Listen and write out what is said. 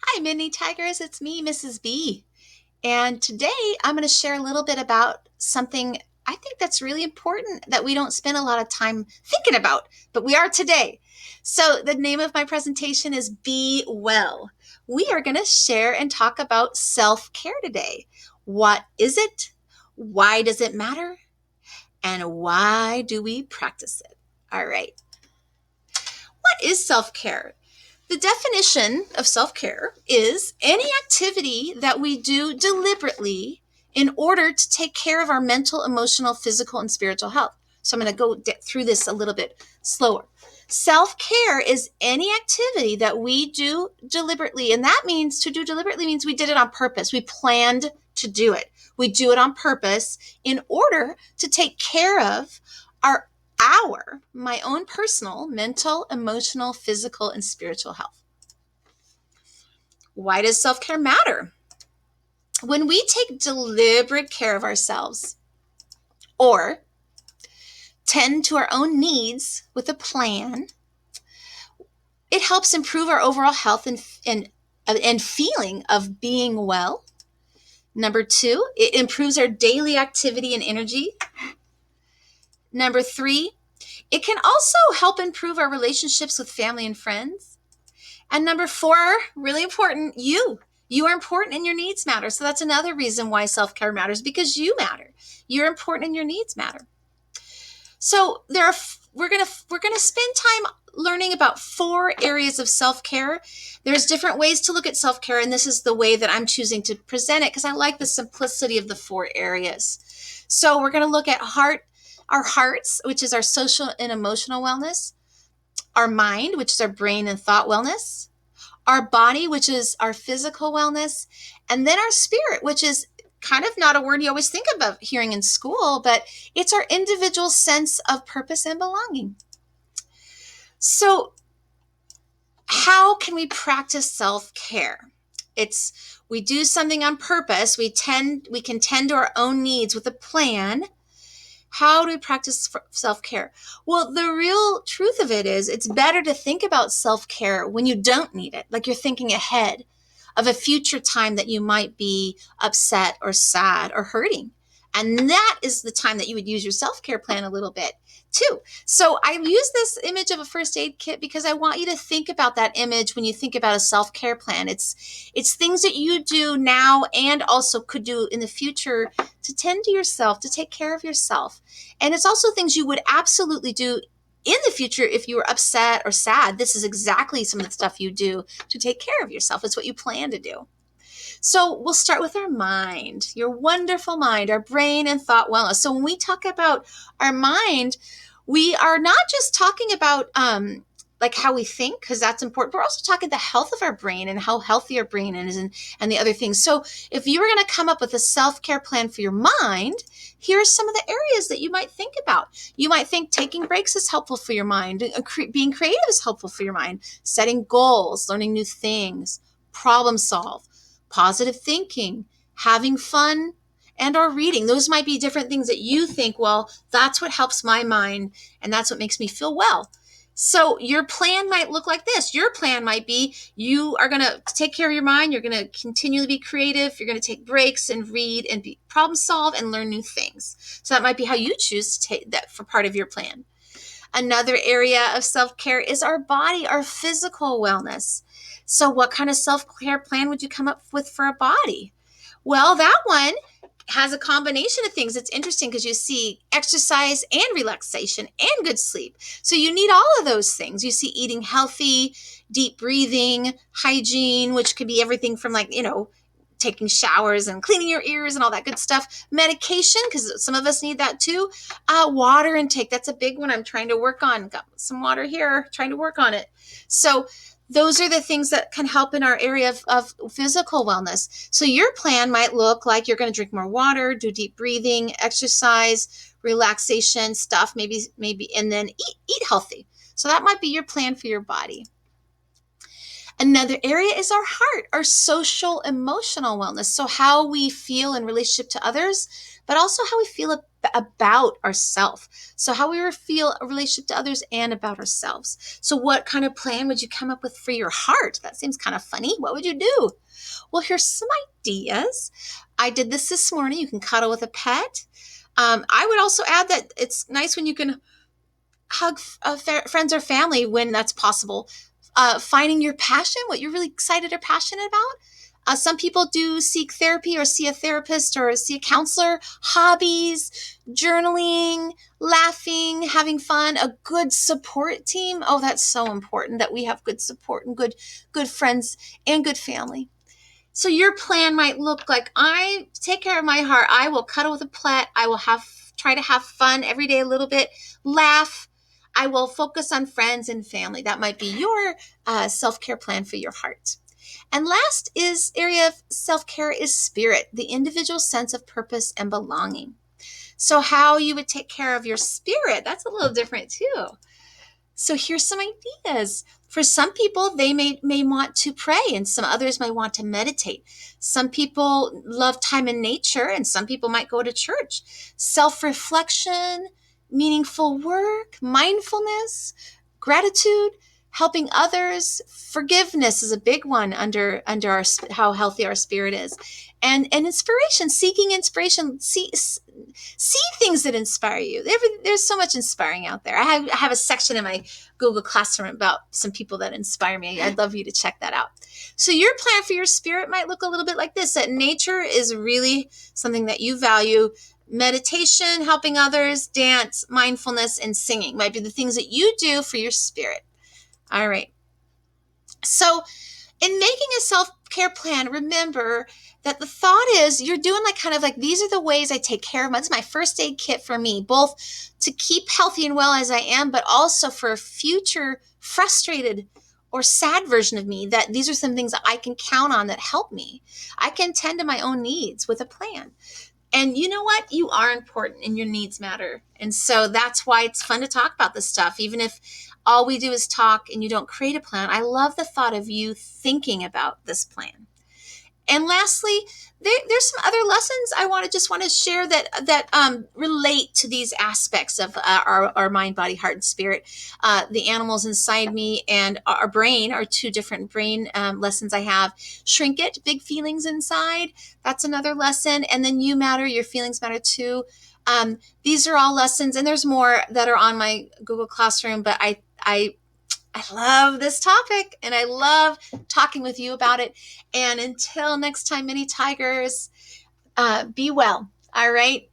Hi, Mini Tigers. It's me, Mrs. B. And today I'm going to share a little bit about something I think that's really important that we don't spend a lot of time thinking about, but we are today. So, the name of my presentation is Be Well. We are going to share and talk about self care today. What is it? Why does it matter? And why do we practice it? All right. What is self care? The definition of self care is any activity that we do deliberately in order to take care of our mental, emotional, physical, and spiritual health. So I'm going to go through this a little bit slower. Self care is any activity that we do deliberately. And that means to do deliberately means we did it on purpose. We planned to do it. We do it on purpose in order to take care of our my own personal, mental, emotional, physical, and spiritual health. Why does self care matter? When we take deliberate care of ourselves or tend to our own needs with a plan, it helps improve our overall health and feeling of being well. Number two, it improves our daily activity and energy. Number three, it can also help improve our relationships with family and friends. And number four, really important, you. You are important and your needs matter. So that's another reason why self-care matters, because you matter. You're important and your needs matter. So we're gonna spend time learning about 4 areas of self-care. There's different ways to look at self-care, and this is the way that I'm choosing to present it because I like the simplicity of the 4 areas. So we're gonna look at our hearts, which is our social and emotional wellness, our mind, which is our brain and thought wellness, our body, which is our physical wellness, and then our spirit, which is kind of not a word you always think about hearing in school, but it's our individual sense of purpose and belonging. So, how can we practice self-care? We do something on purpose. We can tend to our own needs with a plan. How do we practice self-care? Well, the real truth of it is it's better to think about self-care when you don't need it, like you're thinking ahead of a future time that you might be upset or sad or hurting. And that is the time that you would use your self-care plan a little bit too. So I use this image of a first aid kit because I want you to think about that image when you think about a self-care plan. It's things that you do now and also could do in the future to tend to yourself, to take care of yourself. And it's also things you would absolutely do in the future if you were upset or sad. This is exactly some of the stuff you do to take care of yourself. It's what you plan to do. So we'll start with our mind, your wonderful mind, our brain and thought wellness. So when we talk about our mind, we are not just talking about like how we think, because that's important. We're also talking the health of our brain and how healthy our brain is and the other things. So if you were going to come up with a self-care plan for your mind, here are some of the areas that you might think about. You might think taking breaks is helpful for your mind. Being creative is helpful for your mind. Setting goals, learning new things, problem solve, positive thinking, having fun, and or reading. Those might be different things that you think, well, that's what helps my mind and that's what makes me feel well. So your plan might look like this. Your plan might be you are going to take care of your mind. You're going to continually be creative. You're going to take breaks and read and problem solve and learn new things. So that might be how you choose to take that for part of your plan. Another area of self-care is our body, our physical wellness. So what kind of self-care plan would you come up with for a body? Well, that one has a combination of things. It's interesting because you see exercise and relaxation and good sleep. So you need all of those things. You see eating healthy, deep breathing, hygiene, which could be everything from taking showers and cleaning your ears and all that good stuff. Medication, because some of us need that too. Water intake, that's a big one I'm trying to work on. Got some water here, trying to work on it. So those are the things that can help in our area of physical wellness. So your plan might look like you're going to drink more water, do deep breathing, exercise, relaxation stuff, maybe, and then eat healthy. So that might be your plan for your body. Another area is our heart, our social emotional wellness. So how we feel in relationship to others, but also how we feel about ourselves. So how we feel a relationship to others and about ourselves. So what kind of plan would you come up with for your heart? That seems kind of funny. What would you do? Well, here's some ideas. I did this morning. You can cuddle with a pet. I would also add that it's nice when you can hug friends or family when that's possible. Finding your passion, what you're really excited or passionate about. Some people do seek therapy or see a therapist or see a counselor. Hobbies, journaling, laughing, having fun, a good support team. Oh, that's so important that we have good support and good friends and good family. So your plan might look like, I take care of my heart. I will cuddle with a pet. I will try to have fun every day a little bit, laugh. I will focus on friends and family. That might be your self-care plan for your heart. And last is area of self-care is spirit, the individual sense of purpose and belonging. So how you would take care of your spirit, that's a little different too. So here's some ideas. For some people, they may want to pray, and some others may want to meditate. Some people love time in nature, and some people might go to church. Self-reflection, meaningful work, mindfulness, gratitude, helping others. Forgiveness is a big one under our how healthy our spirit is. And inspiration, seeking inspiration, see things that inspire you. There's so much inspiring out there. I have a section in my Google Classroom about some people that inspire me. I'd love you to check that out. So your plan for your spirit might look a little bit like this, that nature is really something that you value. Meditation, helping others, dance, mindfulness, and singing might be the things that you do for your spirit. All right. So in making a self-care plan, remember that the thought is you're doing these are the ways I take care of it's my first aid kit for me, both to keep healthy and well as I am, but also for a future frustrated or sad version of me, that these are some things that I can count on that help me. I can tend to my own needs with a plan. And you know what? You are important and your needs matter. And so that's why it's fun to talk about this stuff. Even if all we do is talk and you don't create a plan, I love the thought of you thinking about this plan. And lastly, there's some other lessons I want to share that relate to these aspects of our mind, body, heart, and spirit. The animals inside me and our brain are two different brain lessons I have. Shrink it, big feelings inside. That's another lesson. And then you matter, your feelings matter too. These are all lessons, and there's more that are on my Google Classroom, but I love this topic and I love talking with you about it. And until next time, mini tigers, be well. All right.